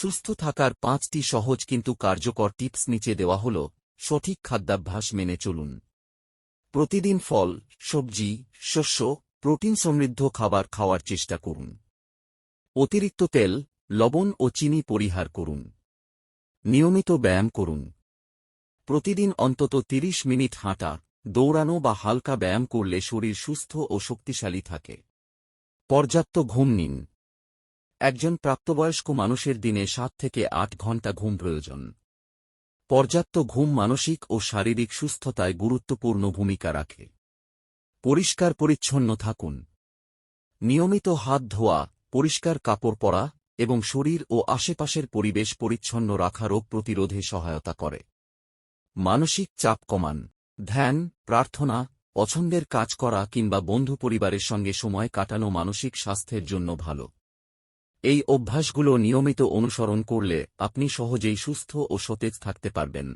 সুস্থ থাকার 5টি সহজ কিন্তু কার্যকর টিপস নিচে দেওয়া হল। সঠিক খাদ্যাভ্যাস মেনে চলুন। প্রতিদিন ফল, সবজি, শস্য, প্রোটিন সমৃদ্ধ খাবার খাওয়ার চেষ্টা করুন। অতিরিক্ত তেল, লবণ ও চিনি পরিহার করুন। নিয়মিত ব্যায়াম করুন। প্রতিদিন অন্তত 30 মিনিট হাঁটা, দৌড়ানো বা হালকা ব্যায়াম করলে শরীর সুস্থ ও শক্তিশালী থাকে। পর্যাপ্ত ঘুম নিন। একজন প্রাপ্তবয়স্ক মানুষের দিনে 7 থেকে 8 ঘণ্টা ঘুম প্রয়োজন। পর্যাপ্ত ঘুম মানসিক ও শারীরিক সুস্থতায় গুরুত্বপূর্ণ ভূমিকা রাখে। পরিষ্কার পরিচ্ছন্ন থাকুন। নিয়মিত হাত ধোয়া, পরিষ্কার কাপড় পরা এবং শরীর ও আশেপাশের পরিবেশ পরিচ্ছন্ন রাখা রোগ প্রতিরোধে সহায়তা করে। মানসিক চাপ কমান। ধ্যান, প্রার্থনা, পছন্দের কাজ করা কিংবা বন্ধু পরিবারের সঙ্গে সময় কাটানো মানসিক স্বাস্থ্যের জন্য ভালো। এই অভ্যাসগুলো নিয়মিত অনুসরণ করলে আপনি সহজেই সুস্থ ও সতেজ থাকতে পারবেন।